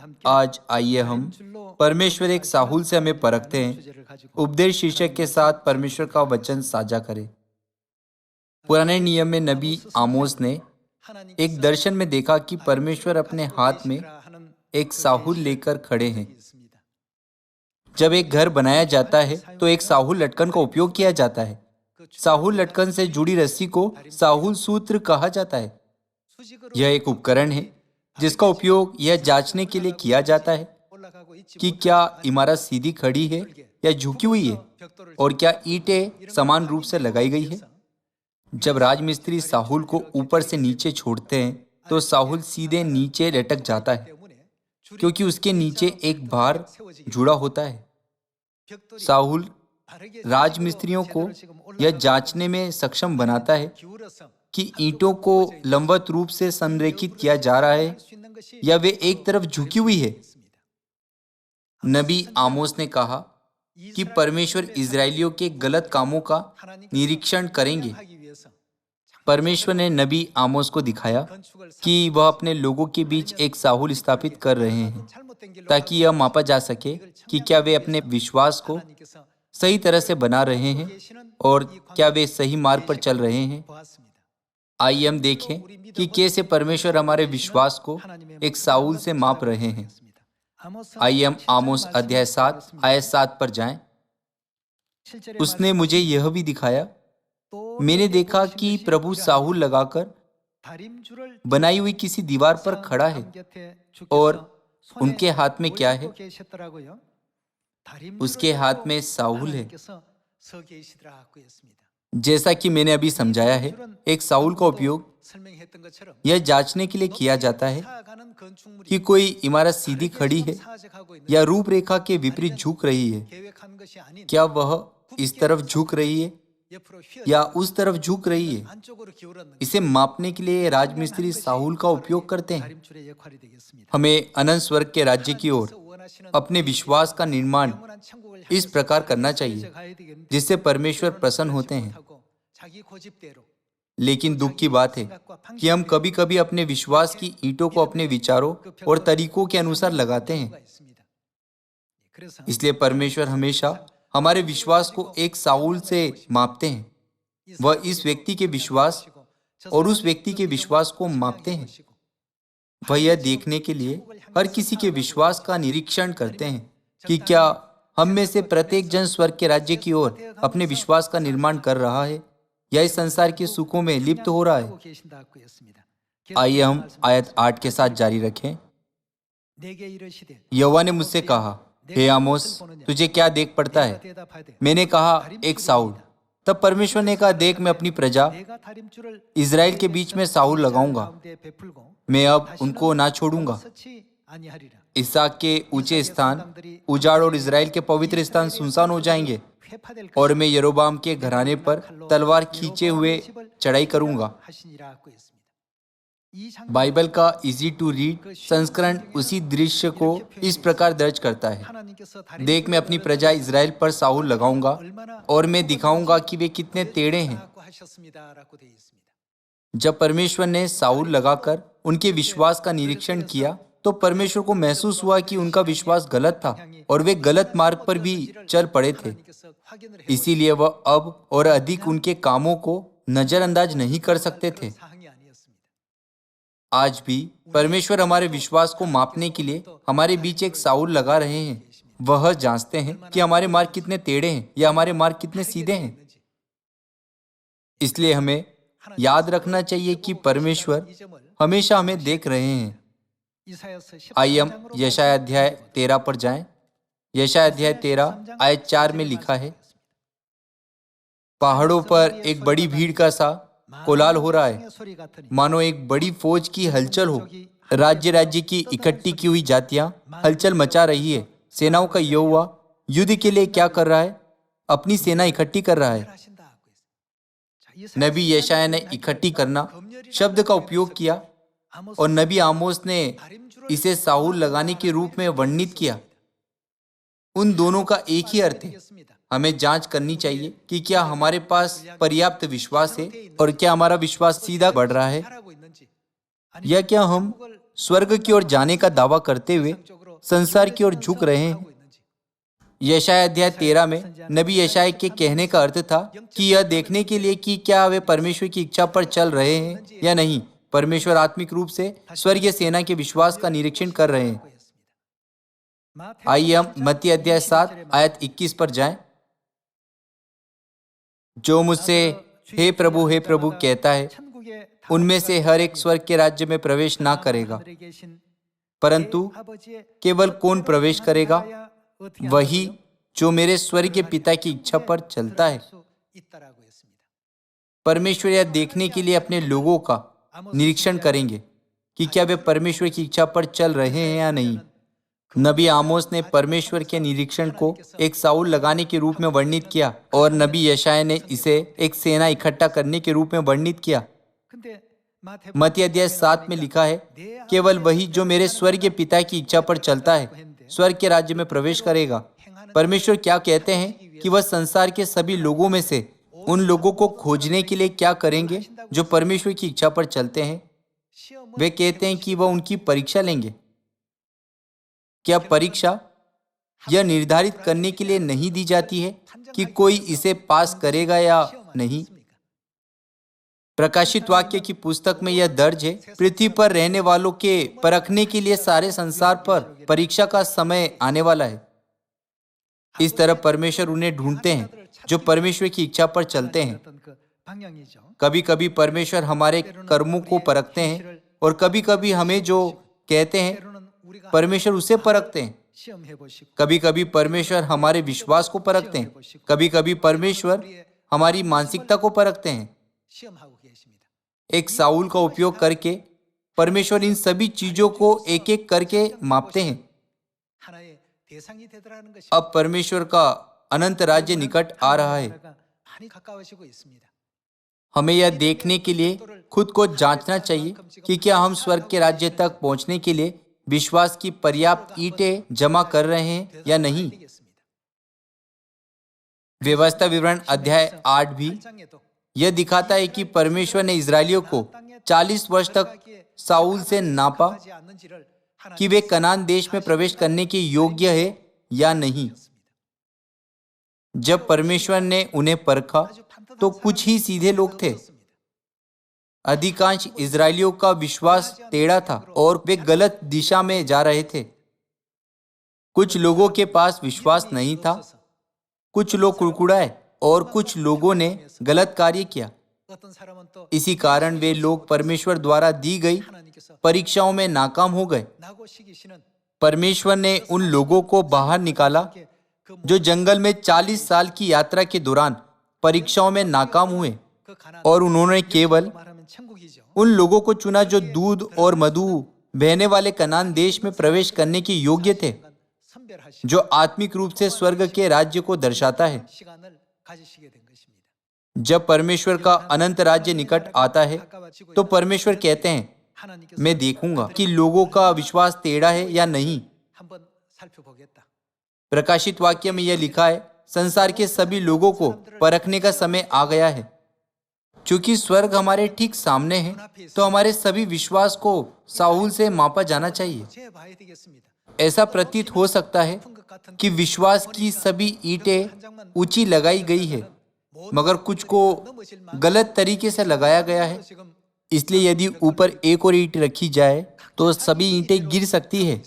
आज आइए हम परमेश्वर एक साहुल से हमें परखते हैं उपदेश शीर्षक के साथ परमेश्वर का वचन साझा करें। पुराने नियम में नबी आमोस ने एक दर्शन में देखा कि परमेश्वर अपने हाथ में एक साहुल लेकर खड़े हैं। जब एक घर बनाया जाता है तो एक साहुल लटकन का उपयोग किया जाता है। साहुल लटकन से जुड़ी रस्सी को साहुल सूत्र कहा जाता है। यह एक उपकरण है जिसका उपयोग यह जांचने के लिए किया जाता है कि क्या इमारत सीधी खड़ी है या झुकी हुई है और क्या ईंटें समान रूप से लगाई गई है। जब राजमिस्त्री साहुल को ऊपर से नीचे छोड़ते हैं तो साहुल सीधे नीचे लटक जाता है क्योंकि उसके नीचे एक भार जुड़ा होता है। साहुल राजमिस्त्रियों को यह जांचने में सक्षम बनाता है कि ईंटों को लंबवत रूप से संरेखित किया जा रहा है या वे एक तरफ झुकी हुई है। नबी आमोस ने कहा कि परमेश्वर इजरायलियों के गलत कामों का निरीक्षण करेंगे। परमेश्वर ने नबी आमोस को दिखाया कि वह अपने लोगों के बीच एक साहुल स्थापित कर रहे हैं ताकि यह मापा जा सके कि क्या वे अपने विश्वास को सही तरह से बना रहे हैं और क्या वे सही मार्ग पर चल रहे हैं। आइए हम देखें कि कैसे परमेश्वर हमारे विश्वास को एक साहुल से माप रहे हैं। आइए हम आमोस अध्याय 7 आयत 7 पर जाएं। उसने मुझे यह भी दिखाया, मैंने देखा कि प्रभु साहुल लगाकर बनाई हुई किसी दीवार पर खड़ा है और उनके हाथ में क्या है? उसके हाथ में साहुल है। जैसा कि मैंने अभी समझाया है, एक साहुल का उपयोग यह जांचने के लिए किया जाता है कि कोई इमारत सीधी खड़ी है या रूपरेखा के विपरीत झुक रही है। क्या वह इस तरफ झुक रही है या उस तरफ झुक रही है? इसे मापने के लिए राजमिस्त्री साहुल का उपयोग करते हैं। हमें अनंत स्वर्ग के राज्य की ओर अपने विश्वास का निर्माण इस प्रकार करना चाहिए जिससे परमेश्वर प्रसन्न होते हैं। लेकिन दुख की बात है कि हम कभी कभी अपने विश्वास की ईंटों को अपने विचारों और तरीकों के अनुसार लगाते हैं। इसलिए परमेश्वर हमेशा हमारे विश्वास को एक साहुल से मापते हैं। वह इस व्यक्ति के विश्वास और उस व्यक्ति के विश्वास को मापते हैं। वह यह देखने के लिए हर किसी के विश्वास का निरीक्षण करते हैं कि क्या हम में से प्रत्येक जन स्वर्ग के राज्य की ओर अपने विश्वास का निर्माण कर रहा है या इस संसार के सुखों में लिप्त हो रहा है। आइए हम आयत 8 के साथ जारी रखें। यहोवा ने मुझसे कहा, हे आमोस, तुझे क्या देख पड़ता है? मैंने कहा, एक साहुल। तब परमेश्वर ने कहा, देख, मैं अपनी प्रजा इजराइल के बीच में साहुल लगाऊंगा। मैं अब उनको ना छोड़ूंगा। इसहाक के ऊंचे स्थान उजाड़ और इजराइल के पवित्र स्थान सुनसान हो जाएंगे और मैं यरोबाम के घराने पर तलवार खींचे हुए चढ़ाई करूंगा। बाइबल का इजी टू रीड संस्करण उसी दृश्य को इस प्रकार दर्ज करता है, देख, मैं अपनी प्रजा इजराइल पर साहुल लगाऊंगा और मैं दिखाऊंगा कि वे कितने टेढ़े हैं। जब परमेश्वर ने साहुल लगाकर उनके विश्वास का निरीक्षण किया तो परमेश्वर को महसूस हुआ कि उनका विश्वास गलत था और वे गलत मार्ग पर भी चल पड़े थे। इसीलिए वह अब और अधिक उनके कामों को नजरअंदाज नहीं कर सकते थे। आज भी परमेश्वर हमारे विश्वास को मापने के लिए हमारे बीच एक साहुल लगा रहे हैं। वह जांचते हैं कि हमारे मार्ग कितने टेढ़े हैं या हमारे मार्ग कितने सीधे हैं। इसलिए हमें याद रखना चाहिए कि परमेश्वर हमेशा हमें देख रहे हैं। आइए हम यशायाह अध्याय 13 पर जाएं। यशायाह अध्याय 13 आयत 4 में लिखा है, पहाड़ों पर एक बड़ी भीड़ का सा कोलाहल हो रहा है, मानो एक बड़ी फौज की हलचल हो। राज्य राज्य की इकट्ठी की हुई जातियां हलचल मचा रही है। सेनाओं का यहोवा युद्ध के लिए क्या कर रहा है? अपनी सेना इकट्ठी कर रहा है। नबी यशायाह ने इकट्ठी करना शब्द का उपयोग किया और नबी आमोस ने इसे साहुल लगाने के रूप में वर्णित किया। उन दोनों का एक ही अर्थ है। हमें जांच करनी चाहिए कि क्या हमारे पास पर्याप्त विश्वास है और क्या हमारा विश्वास सीधा बढ़ रहा है, या क्या हम स्वर्ग की ओर जाने का दावा करते हुए संसार की ओर झुक रहे हैं। यशाया अध्याय 13 में नबी यशाया के कहने का अर्थ था कि यह देखने के लिए कि क्या वे परमेश्वर की इच्छा पर चल रहे हैं या नहीं, परमेश्वर आत्मिक रूप से स्वर्गीय सेना के विश्वास का निरीक्षण कर रहे हैं। आइए हम मत्ती अध्याय 7 आयत 21 पर जाएं। जो मुझसे हे प्रभु कहता है, उनमें से हर एक स्वर्ग के राज्य में प्रवेश ना करेगा, परंतु केवल कौन प्रवेश करेगा? वही जो मेरे स्वर्गीय पिता की इच्छा पर चलता है। परमेश्वर यह देखने के लिए अपने लोगों का निरीक्षण करेंगे कि क्या वे परमेश्वर की इच्छा पर चल रहे हैं या नहीं। नबी आमोस ने परमेश्वर के निरीक्षण को एक साउल लगाने के रूप में वर्णित किया और नबी यशाया ने इसे एक सेना इकट्ठा करने के रूप में वर्णित किया। मत्ती अध्याय 7 में लिखा है, केवल वही जो मेरे स्वर्गीय पिता की इच्छा पर चलता है स्वर्ग के राज्य में प्रवेश करेगा। परमेश्वर क्या कहते हैं कि वह संसार के सभी लोगों में से उन लोगों को खोजने के लिए क्या करेंगे जो परमेश्वर की इच्छा पर चलते हैं। वे कहते हैं कि वह उनकी परीक्षा लेंगे। क्या परीक्षा यह निर्धारित करने के लिए नहीं दी जाती है कि कोई इसे पास करेगा या नहीं? प्रकाशित वाक्य की पुस्तक में यह दर्ज है, पृथ्वी पर रहने वालों के परखने के लिए सारे संसार पर परीक्षा का समय आने वाला है। इस तरह परमेश्वर उन्हें ढूंढते हैं जो परमेश्वर की इच्छा पर चलते हैं। कभी कभी परमेश्वर हमारे कर्मों को परखते हैं और कभी कभी हमें जो कहते हैं परमेश्वर उसे परखते हैं। कभी कभी परमेश्वर हमारे विश्वास को परखते हैं। कभी कभी परमेश्वर हमारी मानसिकता को परखते हैं। एक साउल का उपयोग करके परमेश्वर इन सभी चीजों को एक एक करके मापते हैं। अब परमेश्वर का अनंत राज्य निकट आ रहा है। हमें यह देखने के लिए खुद को जांचना चाहिए कि क्या हम स्वर्ग के राज्य तक पहुंचने के लिए विश्वास की पर्याप्त ईंटें जमा कर रहे हैं या नहीं। व्यवस्था विवरण अध्याय 8 भी यह दिखाता है कि परमेश्वर ने इजरायलियों को 40 वर्ष तक साउल से नापा कि वे कनान देश में प्रवेश करने के योग्य है या नहीं। जब परमेश्वर ने उन्हें परखा तो कुछ ही सीधे लोग थे। अधिकांश इजरायलियों का विश्वास टेढ़ा था और वे गलत दिशा में जा रहे थे। कुछ लोगों के पास विश्वास नहीं था, कुछ लोग कुड़कुड़ाए और कुछ लोगों ने गलत कार्य किया। इसी कारण वे लोग परमेश्वर द्वारा दी गई परीक्षाओं में नाकाम हो गए। परमेश्वर ने उन लोगों को बाहर निकाला जो जंगल में 40 साल की यात्रा के दौरान परीक्षाओं में नाकाम हुए, और उन्होंने केवल उन लोगों को चुना जो दूध और मधु बहने वाले कनान देश में प्रवेश करने के योग्य थे, जो आत्मिक रूप से स्वर्ग के राज्य को दर्शाता है। जब परमेश्वर का अनंत राज्य निकट आता है तो परमेश्वर कहते हैं, मैं देखूंगा कि लोगों का विश्वास टेढ़ा है या नहीं। प्रकाशित वाक्य में यह लिखा है, संसार के सभी लोगों को परखने का समय आ गया है। चूंकि स्वर्ग हमारे ठीक सामने है तो हमारे सभी विश्वास को साउल से मापा जाना चाहिए। ऐसा प्रतीत हो सकता है कि विश्वास की सभी ईंटें ऊंची लगाई गई है, मगर कुछ को गलत तरीके से लगाया गया है। इसलिए यदि ऊपर एक और ईंट रखी जाए तो सभी ईंटें गिर सकती है।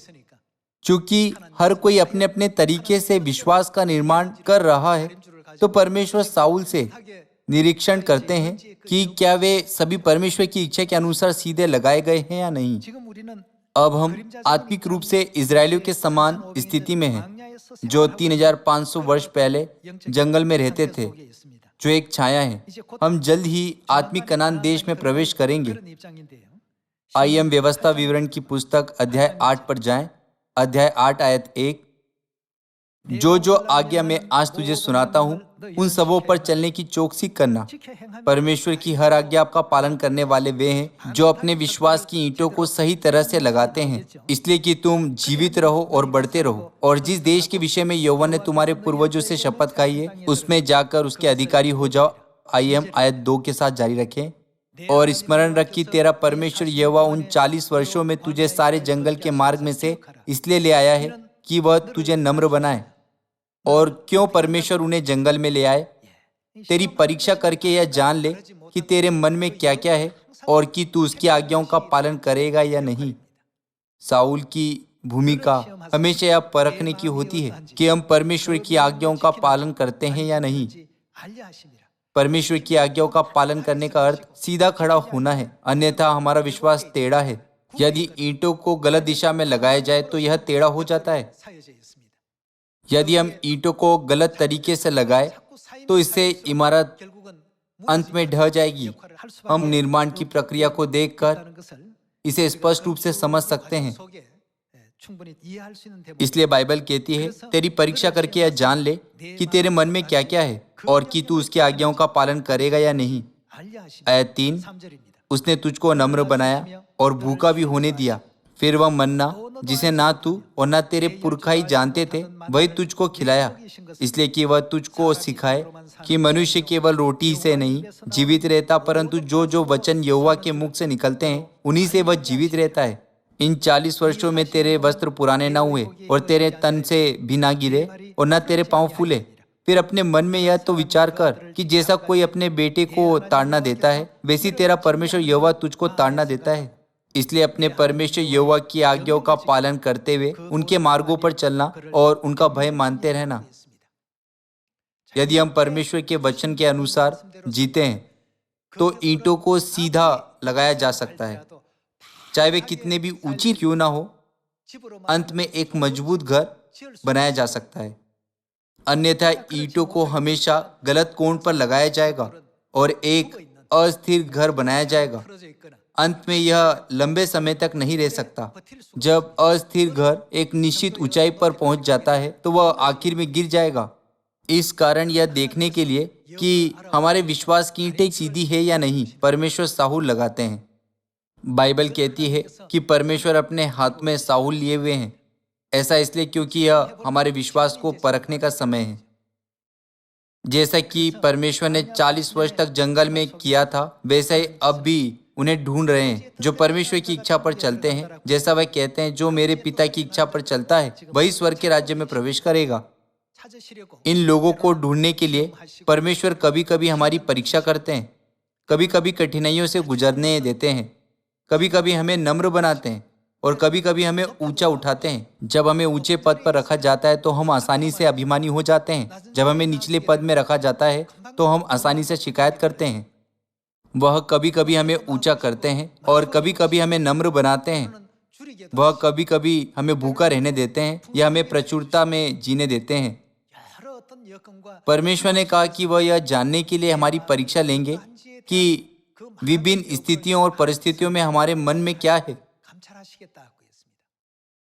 चूंकि हर कोई अपने अपने तरीके से विश्वास का निर्माण कर रहा है, तो परमेश्वर साउल से निरीक्षण करते हैं कि क्या वे सभी परमेश्वर की इच्छा के अनुसार सीधे लगाए गए हैं या नहीं। अब हम आत्मिक रूप से इजरायलियों के समान स्थिति में हैं, जो 3500 वर्ष पहले जंगल में रहते थे, जो एक छाया है। हम जल्द ही आत्मिक कनान देश में प्रवेश करेंगे। आइए हम व्यवस्था विवरण की पुस्तक अध्याय 8 पर जाएं। अध्याय 8 आयत 1, जो आज्ञा मैं आज तुझे सुनाता हूँ उन सबों पर चलने की चौकसी करना। परमेश्वर की हर आज्ञा का पालन करने वाले वे हैं जो अपने विश्वास की ईंटों को सही तरह से लगाते हैं, इसलिए कि तुम जीवित रहो और बढ़ते रहो, और जिस देश के विषय में यहोवा ने तुम्हारे पूर्वजों से शपथ खाई है उसमें जाकर उसके अधिकारी हो जाओ। आइए हम आयत 2 के साथ जारी रखें। और स्मरण रख कि तेरा परमेश्वर यहोवा उन 40 वर्षों में तुझे सारे जंगल के मार्ग में से इसलिए ले आया है कि वह तुझे नम्र बनाए। और क्यों परमेश्वर उन्हें जंगल में ले आए? तेरी परीक्षा करके यह जान ले कि तेरे मन में क्या क्या है और कि तू उसकी आज्ञाओं का पालन करेगा या नहीं। साउल की भूमिका हमेशा यह परखने की होती है कि हम परमेश्वर की आज्ञाओं का पालन करते हैं या नहीं। परमेश्वर की आज्ञाओं का पालन करने का अर्थ सीधा खड़ा होना है, अन्यथा हमारा विश्वास टेढ़ा है। यदि ईंटों को गलत दिशा में लगाया जाए तो यह टेढ़ा हो जाता है। यदि हम ईंटों को गलत तरीके से लगाए तो इससे इमारत अंत में ढह जाएगी। हम निर्माण की प्रक्रिया को देखकर इसे स्पष्ट रूप से समझ सकते हैं। इसलिए बाइबल कहती है, तेरी परीक्षा करके यह जान ले कि तेरे मन में क्या क्या है और कि तू उसकी आज्ञाओं का पालन करेगा या नहीं। आयत 3, उसने तुझको नम्र बनाया और भूखा भी होने दिया। फिर वह मन्ना जिसे ना तू और ना तेरे पुरखा ही जानते थे, वही तुझको खिलाया, इसलिए कि वह तुझको सिखाए कि मनुष्य केवल रोटी से नहीं जीवित रहता, परंतु जो जो वचन यहोवा के मुख से निकलते हैं उन्हीं से वह जीवित रहता है। इन 40 वर्षों में तेरे वस्त्र पुराने न हुए और तेरे तन से भी ना गिरे और न तेरे पांव फूले। फिर अपने मन में यह तो विचार कर कि जैसा कोई अपने बेटे को ताड़ना देता है, वैसी तेरा परमेश्वर यहोवा तुझको ताड़ना देता है। इसलिए अपने परमेश्वर यहोवा की आज्ञाओं का पालन करते हुए उनके मार्गों पर चलना और उनका भय मानते रहना। यदि हम परमेश्वर के वचन के अनुसार जीते हैं तो ईंटों को सीधा लगाया जा सकता है, चाहे वे कितने भी ऊंची क्यों ना हो। अंत में एक मजबूत घर बनाया जा सकता है, अन्यथा ईंटों को हमेशा गलत कोण पर लगाया जाएगा और एक अस्थिर घर बनाया जाएगा। अंत में यह लंबे समय तक नहीं रह सकता। जब अस्थिर घर एक निश्चित ऊंचाई पर पहुंच जाता है तो वह आखिर में गिर जाएगा। इस कारण यह देखने के लिए कि हमारे विश्वास की ईंटें सीधी है या नहीं, परमेश्वर साहुल लगाते हैं। बाइबल कहती है कि परमेश्वर अपने हाथ में साहुल लिए हुए हैं। ऐसा इसलिए क्योंकि यह हमारे विश्वास को परखने का समय है। जैसा कि परमेश्वर ने 40 वर्ष तक जंगल में किया था, वैसा ही अब भी उन्हें ढूंढ रहे हैं जो परमेश्वर की इच्छा पर चलते हैं। जैसा वह कहते हैं, जो मेरे पिता की इच्छा पर चलता है वही स्वर्ग के राज्य में प्रवेश करेगा। इन लोगों को ढूंढने के लिए परमेश्वर कभी कभी हमारी परीक्षा करते हैं, कभी कभी कठिनाइयों से गुजरने देते हैं, कभी कभी हमें नम्र बनाते हैं और कभी कभी हमें ऊंचा उठाते हैं। जब हमें ऊंचे पद पर रखा जाता है तो हम आसानी से अभिमानी हो जाते हैं। जब हमें निचले पद में रखा जाता है तो हम आसानी से शिकायत करते हैं। वह कभी कभी हमें ऊंचा करते हैं और कभी कभी हमें नम्र बनाते हैं। वह कभी कभी हमें भूखा रहने देते हैं या हमें प्रचुरता में जीने देते हैं। परमेश्वर ने कहा कि वह यह जानने के लिए हमारी परीक्षा लेंगे कि विभिन्न स्थितियों और परिस्थितियों में हमारे मन में क्या है।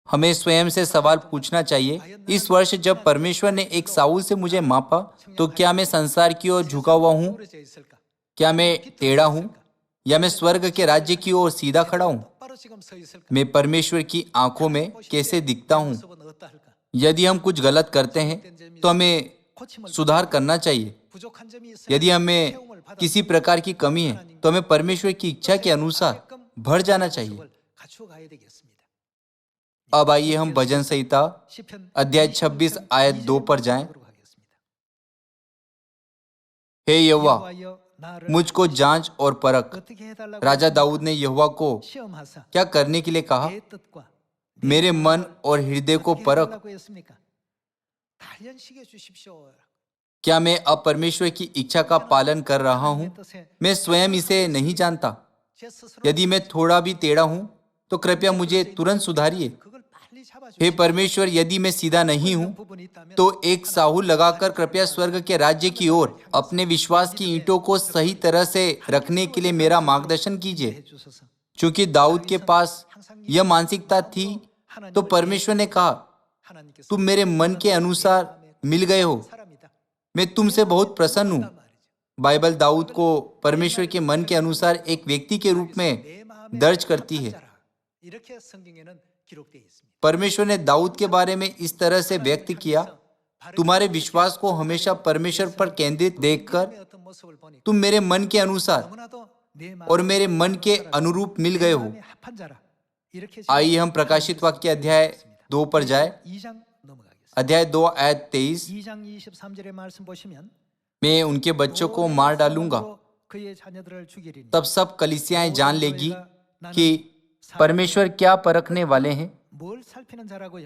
हमें स्वयं से सवाल पूछना चाहिए, इस वर्ष जब परमेश्वर ने एक साउल से मुझे मापा तो क्या मैं संसार की ओर झुका हुआ हूँ? क्या मैं टेढ़ा हूँ या मैं स्वर्ग के राज्य की ओर सीधा खड़ा हूँ? मैं परमेश्वर की आंखों में कैसे दिखता हूँ? यदि हम कुछ गलत करते हैं तो हमें सुधार करना चाहिए। यदि हमें किसी प्रकार की कमी है तो हमें परमेश्वर की इच्छा के अनुसार भर जाना चाहिए। अब आइए हम भजन संहिता अध्याय 26 आयत 2 पर जाएं। हे यहोवा, मुझको जांच और परख। राजा दाऊद ने यहोवा को क्या करने के लिए कहा? मेरे मन और हृदय को परख। क्या मैं अब परमेश्वर की इच्छा का पालन कर रहा हूँ? मैं स्वयं इसे नहीं जानता। यदि मैं थोड़ा भी टेढ़ा हूँ तो कृपया मुझे तुरंत सुधारिए। हे परमेश्वर, यदि मैं सीधा नहीं हूँ तो एक साहुल लगाकर कृपया स्वर्ग के राज्य की ओर अपने विश्वास की ईंटों को सही तरह से रखने के लिए मेरा मार्गदर्शन कीजिए। क्योंकि दाऊद के पास यह मानसिकता थी तो परमेश्वर ने कहा, तुम मेरे मन के अनुसार मिल गए हो, मैं तुमसे बहुत प्रसन्न हूँ। बाइबल दाऊद को परमेश्वर के मन के अनुसार एक व्यक्ति के रूप में दर्ज करती है। परमेश्वर ने दाऊद के बारे में इस तरह से व्यक्त किया, तुम्हारे विश्वास को हमेशा परमेश्वर पर केंद्रित देखकर तुम मेरे मन के अनुसार और मेरे मन के अनुरूप मिल गए हो। आइए हम प्रकाशित वाक्य अध्याय 2 पर जाए। अध्याय 2 आयत 23। 2장 23절의 말씀 보시면 मैं उनके बच्चों को मार डालूंगा, तब सब कलीसियाएं जान लेगी कि परमेश्वर क्या परखने वाले हैं।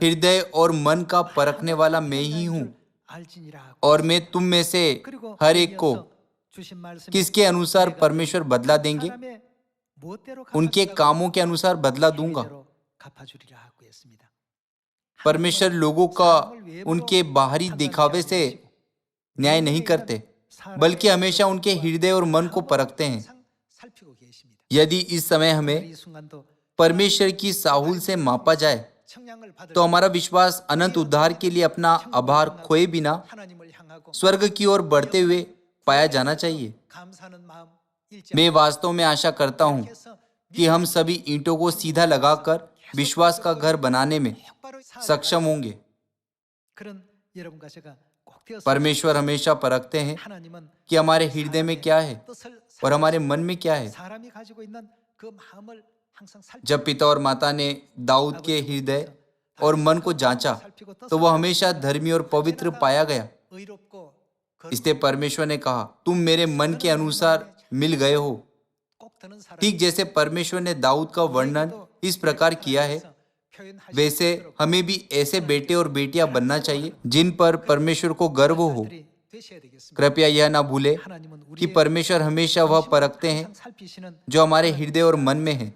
हृदय और मन का परखने वाला मैं ही हूं, और मैं तुम में से हर एक को किसके अनुसार परमेश्वर बदला देंगे, उनके कामों के अनुसार बदला दूंगा। परमेश्वर लोगों का उनके बाहरी दिखावे से न्याय नहीं करते, बल्कि हमेशा उनके हृदय और मन को परखते हैं। यदि इस समय हमें परमेश्वर की साहुल से मापा जाए, तो हमारा विश्वास अनंत उद्धार के लिए अपना आभार खोए बिना स्वर्ग की ओर बढ़ते हुए पाया जाना चाहिए। मैं वास्तव में आशा करता हूं कि हम सभी ईंटों को सीधा लगाकर विश्वास का घर बनाने में सक्षम होंगे। परमेश्वर हमेशा परखते हैं कि हमारे हृदय में क्या है और हमारे मन में क्या है। जब पिता और माता ने दाऊद के हृदय और मन को जांचा, तो वह हमेशा धर्मी और पवित्र पाया गया। इसलिए परमेश्वर ने कहा, तुम मेरे मन के अनुसार मिल गए हो। ठीक जैसे परमेश्वर ने दाऊद का वर्णन इस प्रकार किया है, वैसे हमें भी ऐसे बेटे और बेटियां बनना चाहिए जिन पर परमेश्वर को गर्व हो। कृपया यह ना भूले कि परमेश्वर हमेशा वह परखते हैं जो हमारे हृदय और मन में है।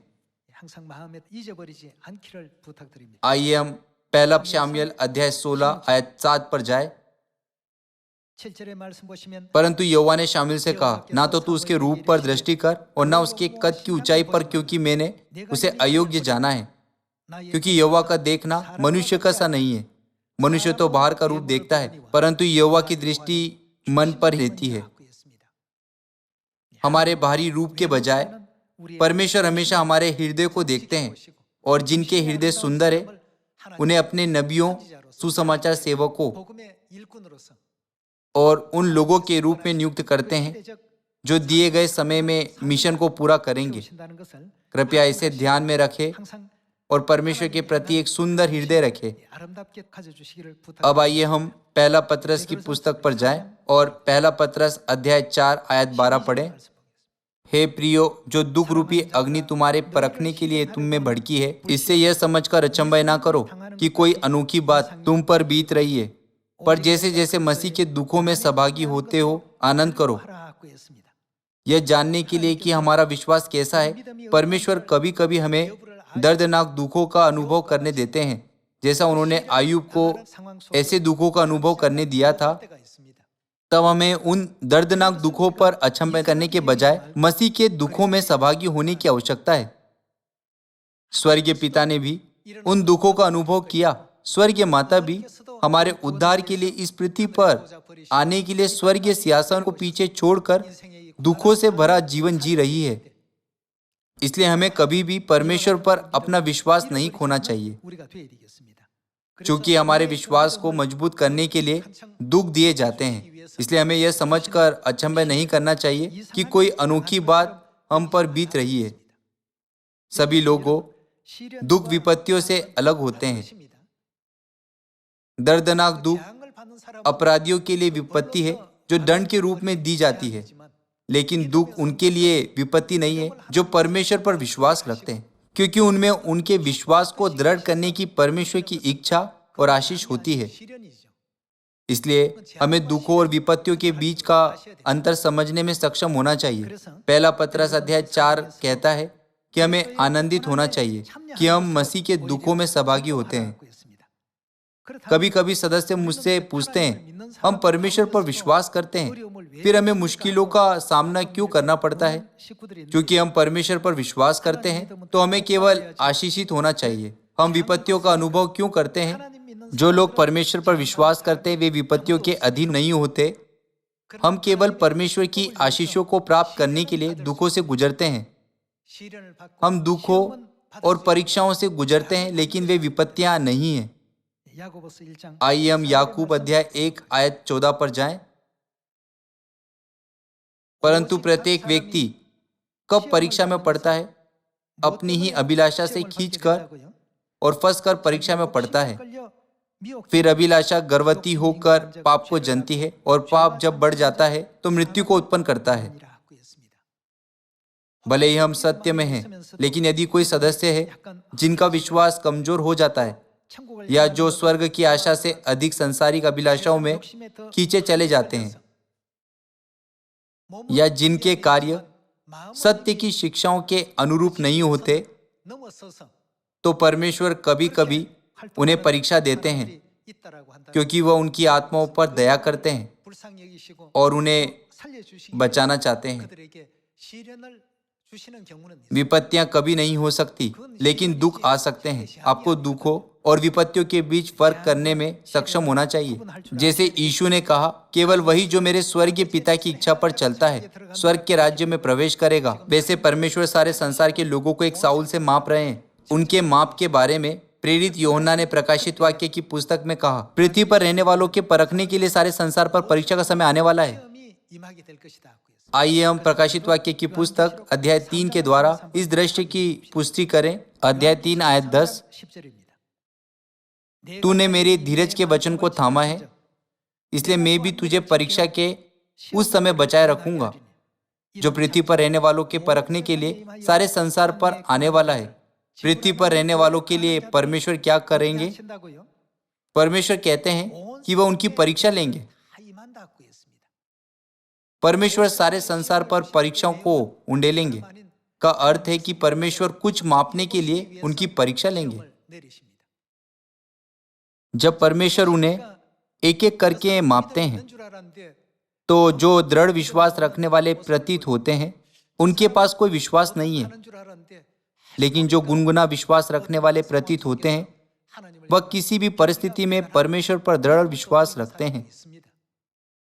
आइए हम पहला शामुएल अध्याय 16 आयत 7 पर जाए। परंतु यहोवा ने शामुएल से कहा, ना तो तू उसके रूप पर दृष्टि कर और ना उसके कद की ऊंचाई पर, क्योंकि मैंने उसे अयोग्य जाना है। क्योंकि यहोवा का देखना मनुष्य का सा नहीं है। मनुष्य तो बाहर का रूप देखता है, परंतु यहोवा की दृष्टि मन पर रहती है। हमारे बाहरी रूप के बजाय परमेश्वर हमेशा हमारे हृदय को देखते हैं, और जिनके हृदय सुंदर है उन्हें अपने नबियों, सुसमाचार सेवकों और उन लोगों के रूप में नियुक्त करते हैं जो दिए गए समय में मिशन को पूरा करेंगे। कृपया इसे ध्यान में रखें और परमेश्वर के प्रति एक सुंदर हृदय रखें। अब आइए हम पहला पतरस की पुस्तक पर जाएं और पहला पतरस अध्याय 4 आयत 12 पढ़ें। हे प्रियो, जो दुख रूपी अग्नि तुम्हारे परखने के लिए तुम में भड़की है, इससे यह समझकर अचंभा ना करो कि कोई अनोखी बात तुम पर बीत रही है, पर जैसे जैसे मसीह के दुखों में सहभागी होते हो आनंद करो, यह जानने के लिए कि हमारा विश्वास कैसा है। परमेश्वर कभी कभी हमें दर्दनाक दुखों का अनुभव करने देते हैं, जैसा उन्होंने आयुब को ऐसे दुखों का अनुभव करने दिया था। तब हमें उन दर्दनाक दुखों पर अचंभा करने के बजाय मसीह के दुखों में सहभागी होने की आवश्यकता है। स्वर्गीय पिता ने भी उन दुखों का अनुभव किया। स्वर्गीय माता भी हमारे उद्धार के लिए इस पृथ्वी पर आने के लिए स्वर्गीय सिंहासन को पीछे छोड़कर दुखों से भरा जीवन जी रही है। इसलिए हमें कभी भी परमेश्वर पर अपना विश्वास नहीं खोना चाहिए। चूंकि हमारे विश्वास को मजबूत करने के लिए दुख दिए जाते हैं, इसलिए हमें यह समझकर अचंभा नहीं करना चाहिए कि कोई अनोखी बात हम पर बीत रही है। सभी लोगों दुख विपत्तियों से अलग होते हैं। दर्दनाक दुख अपराधियों के लिए विपत्ति है जो दंड के रूप में दी जाती है, लेकिन दुख उनके लिए विपत्ति नहीं है जो परमेश्वर पर विश्वास रखते हैं, क्योंकि उनमें उनके विश्वास को दृढ़ करने की परमेश्वर की इच्छा और आशीष होती है। इसलिए हमें दुखों और विपत्तियों के बीच का अंतर समझने में सक्षम होना चाहिए। पहला पतरस अध्याय 4 कहता है कि हमें आनंदित होना चाहिए कि हम मसीह के दुखों में सहभागी होते हैं। कभी कभी सदस्य मुझसे पूछते हैं, हम परमेश्वर पर विश्वास करते हैं, फिर हमें मुश्किलों का सामना क्यों करना पड़ता है? क्योंकि हम परमेश्वर पर विश्वास करते हैं तो हमें केवल आशीषित होना चाहिए। हम विपत्तियों का अनुभव क्यों करते हैं? जो लोग परमेश्वर पर विश्वास करते हैं वे विपत्तियों के अधीन नहीं होते। हम केवल परमेश्वर की आशीषों को प्राप्त करने के लिए दुखों से गुजरते हैं। हम दुखों और परीक्षाओं से गुजरते हैं, लेकिन वे विपत्तियां नहीं हैं। आइए हम याकूब अध्याय 1 आयत 14 पर जाएं। परंतु प्रत्येक व्यक्ति कब परीक्षा में पड़ता है, अपनी ही अभिलाषा से खींचकर और फंसकर परीक्षा में पड़ता है। फिर अभिलाषा गर्भवती होकर पाप को जनती है और पाप जब बढ़ जाता है तो मृत्यु को उत्पन्न करता है। भले ही हम सत्य में हैं, लेकिन यदि कोई सदस्य है जिनका विश्वास कमजोर हो जाता है या जो स्वर्ग की आशा से अधिक सांसारिक अभिलाषाओं में खींचे चले जाते हैं या जिनके कार्य सत्य की शिक्षाओं के अनुरूप नहीं होते, तो परमेश्वर कभी कभी उन्हें परीक्षा देते हैं क्योंकि वह उनकी आत्माओं पर दया करते हैं और उन्हें बचाना चाहते हैं। विपत्तियां कभी नहीं हो सकती, लेकिन दुख आ सकते हैं। आपको दुखों और विपत्तियों के बीच फर्क करने में सक्षम होना चाहिए। जैसे यीशु ने कहा, केवल वही जो मेरे स्वर्गीय पिता की इच्छा पर चलता है स्वर्ग के राज्य में प्रवेश करेगा। वैसे परमेश्वर सारे संसार के लोगों को एक साउल से माप रहे हैं। उनके माप के बारे में प्रेरित यूहन्ना ने प्रकाशित वाक्य की पुस्तक में कहा, पृथ्वी पर रहने वालों के परखने के लिए सारे संसार पर परीक्षा का समय आने वाला है। आइए हम प्रकाशित वाक्य की पुस्तक अध्याय 3 के द्वारा इस दृश्य की पुष्टि करें। अध्याय 3 आयत 10, तूने मेरे धीरज के वचन को थामा है, इसलिए मैं भी तुझे परीक्षा के उस समय बचाए रखूंगा जो पृथ्वी पर रहने वालों के परखने के लिए सारे संसार पर आने वाला है। पृथ्वी पर रहने वालों के लिए परमेश्वर क्या करेंगे? परमेश्वर कहते हैं कि वह उनकी परीक्षा लेंगे। परमेश्वर सारे संसार पर परीक्षाओं को उंडेलेंगे का अर्थ है कि परमेश्वर कुछ मापने के लिए उनकी परीक्षा लेंगे। जब परमेश्वर उन्हें एक एक करके मापते हैं, तो जो दृढ़ विश्वास रखने वाले प्रतीत होते हैं उनके पास कोई विश्वास नहीं है, लेकिन जो गुनगुना विश्वास रखने वाले प्रतीत होते हैं वह किसी भी परिस्थिति में परमेश्वर पर दृढ़ विश्वास रखते हैं।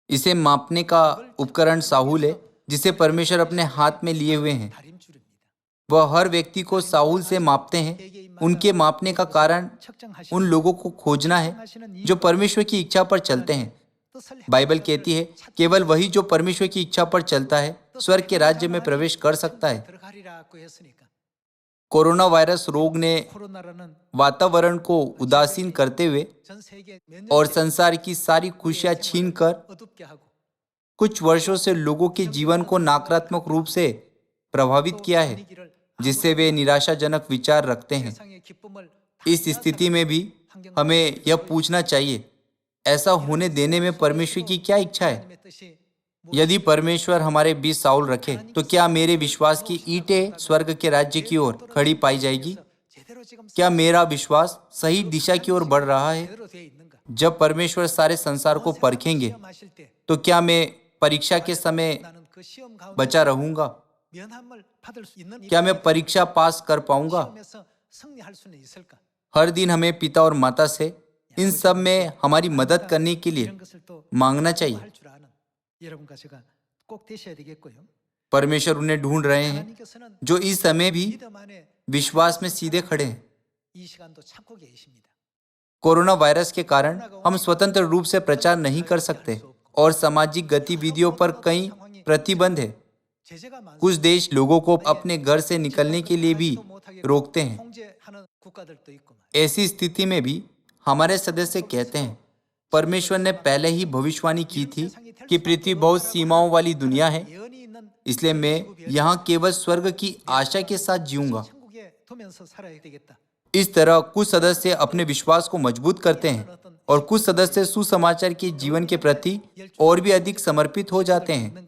इसे मापने का उपकरण साहुल है जिसे परमेश्वर अपने हाथ में लिए हुए हैं। वह हर व्यक्ति को साहुल से मापते हैं। उनके मापने का कारण उन लोगों को खोजना है जो परमेश्वर की इच्छा पर चलते हैं। बाइबल कहती है, केवल वही जो परमेश्वर की इच्छा पर चलता है स्वर्ग के राज्य में प्रवेश कर सकता है। कोरोना वायरस रोग ने वातावरण को उदासीन करते हुए और संसार की सारी खुशियां छीनकर कुछ वर्षों से लोगों के जीवन को नकारात्मक रूप से प्रभावित किया है, जिससे वे निराशाजनक विचार रखते हैं। इस स्थिति में भी हमें यह पूछना चाहिए, ऐसा होने देने में परमेश्वर की क्या इच्छा है? यदि परमेश्वर हमारे बीच साउल रखे तो क्या मेरे विश्वास की ईंटें स्वर्ग के राज्य की ओर खड़ी पाई जाएगी? क्या मेरा विश्वास सही दिशा की ओर बढ़ रहा है? जब परमेश्वर सारे संसार को परखेंगे तो क्या मैं परीक्षा के समय बचा रहूंगा? क्या मैं परीक्षा पास कर पाऊंगा? हर दिन हमें पिता और माता से इन सब में हमारी मदद करने के लिए मांगना चाहिए। परमेश्वर उन्हें ढूंढ रहे हैं जो इस समय भी विश्वास में सीधे खड़े हैं। कोरोना वायरस के कारण हम स्वतंत्र रूप से प्रचार नहीं कर सकते और सामाजिक गतिविधियों पर कई प्रतिबंध है। कुछ देश लोगों को अपने घर से निकलने के लिए भी रोकते हैं। ऐसी स्थिति में भी हमारे सदस्य कहते हैं, परमेश्वर ने पहले ही भविष्यवाणी की थी कि पृथ्वी बहुत सीमाओं वाली दुनिया है, इसलिए मैं यहाँ केवल स्वर्ग की आशा के साथ जीऊंगा। इस तरह कुछ सदस्य अपने विश्वास को मजबूत करते हैं और कुछ सदस्य सुसमाचार के जीवन के प्रति और भी अधिक समर्पित हो जाते हैं।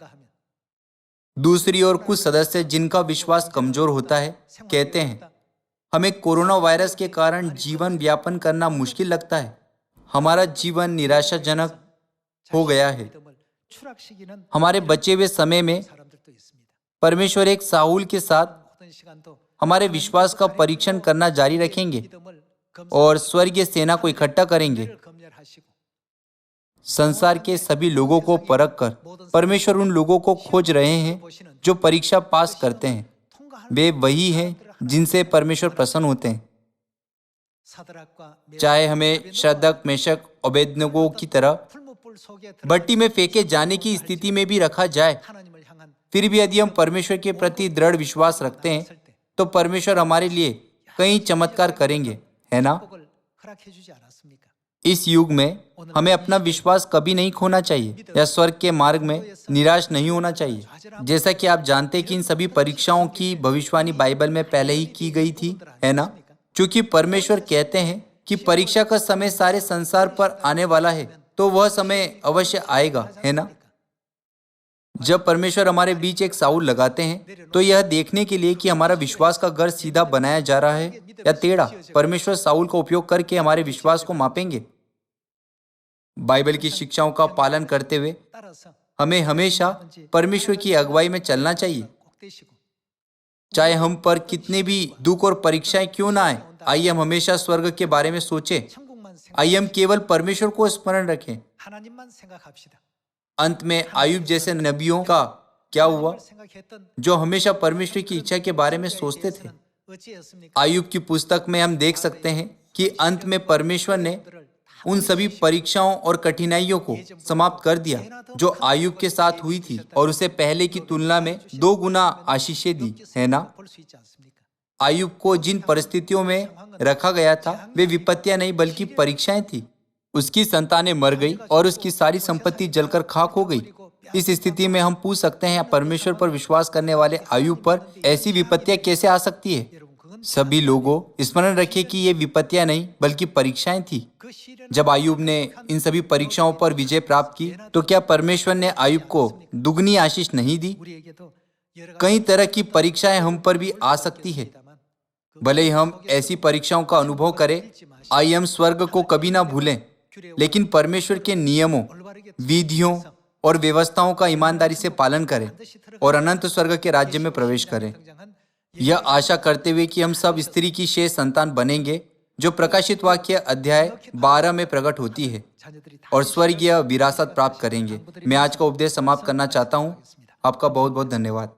दूसरी ओर कुछ सदस्य जिनका विश्वास कमजोर होता है कहते हैं, हमें कोरोना वायरस के कारण जीवन यापन करना मुश्किल लगता है। हमारा जीवन निराशाजनक हो गया है। हमारे बचे हुए समय में परमेश्वर एक साहुल के साथ हमारे विश्वास का परीक्षण करना जारी रखेंगे और स्वर्गीय सेना को इकट्ठा करेंगे। संसार के सभी लोगों को परख कर परमेश्वर उन लोगों को खोज रहे हैं जो परीक्षा पास करते हैं। वे वही हैं जिनसे परमेश्वर प्रसन्न होते हैं। चाहे हमें शद्रक, मेशक, अबेदनगो की तरह भट्टी में फेंके जाने की स्थिति में भी रखा जाए, फिर भी यदि हम परमेश्वर के प्रति दृढ़ विश्वास रखते हैं तो परमेश्वर हमारे लिए कई चमत्कार करेंगे, है ना? 복을 허락해 주지 않았습니까? इस युग में हमें अपना विश्वास कभी नहीं खोना चाहिए या स्वर्ग के मार्ग में निराश नहीं होना चाहिए। जैसा कि आप जानते हैं कि इन सभी परीक्षाओं की भविष्यवाणी बाइबल में पहले ही की गई थी, है ना? क्योंकि परमेश्वर कहते हैं कि परीक्षा का समय सारे संसार पर आने वाला है, तो वह समय अवश्य आएगा, है ना? जब परमेश्वर हमारे बीच एक साउल लगाते हैं तो यह देखने के लिए कि हमारा विश्वास का घर सीधा बनाया जा रहा है या टेढ़ा, परमेश्वर साउल का उपयोग करके हमारे विश्वास को मापेंगे। बाइबल की शिक्षाओं का पालन करते हुए 따라서 हमें हमेशा परमेश्वर की अगुवाई में चलना चाहिए, 꼭 되시고 चाहे हम पर कितने भी दुख और परीक्षाएं क्यों ना आए। आइए हम हमेशा स्वर्ग के बारे में सोचें। 천국만 생각, आइए हम केवल परमेश्वर को स्मरण रखें। 하나님만 생각합시다. अंत में आयुब जैसे नबियों का क्या हुआ 하나님을 생각했던 जो हमेशा परमेश्वर की इच्छा के बारे में सोचते थे। 어찌했습니까? आयुब की पुस्तक में हम देख सकते हैं कि अंत में परमेश्वर ने उन सभी परीक्षाओं और कठिनाइयों को समाप्त कर दिया जो आयुब के साथ हुई थी और उसे पहले की तुलना में 2 गुना आशीषें दी, है ना? 볼 수 있지 않습니까? आयुब को जिन परिस्थितियों में रखा गया था वे विपत्तियां नहीं बल्कि परीक्षाएं थी। उसकी संतानें मर गई और उसकी सारी संपत्ति जलकर खाक हो गई। इस स्थिति में हम पूछ सकते हैं परमेश्वर पर विश्वास करने वाले आयुब पर ऐसी विपत्तियां कैसे आ सकती है? 여러분 그건 सभी लोगों स्मरण रखिए कि ये विपत्तियां नहीं बल्कि परीक्षाएं थी। 그 시련을 जब आयुब ने इन सभी परीक्षाओं पर विजय प्राप्त की तो क्या परमेश्वर ने आयुब को दुगनी आशीष नहीं दी? 우리에게도 여러 가지 कई तरह की परीक्षाएं हम पर भी आ सकती है। भले ही हम ऐसी परीक्षाओं का अनुभव करें, आइए हम स्वर्ग को कभी ना भूलें, लेकिन परमेश्वर के नियमों, विधियों और व्यवस्थाओं का ईमानदारी से पालन करें और अनंत स्वर्ग के राज्य में प्रवेश करें। 등장한 यह आशा करते हुए कि हम सब स्त्री की शेष संतान बनेंगे जो प्रकाशित वाक्य अध्याय 12 में प्रकट होती है 자녀들이 다 और स्वर्गीय विरासत प्राप्त करेंगे। मैं आज का उपदेश समाप्त करना चाहता हूँ। आपका बहुत बहुत धन्यवाद।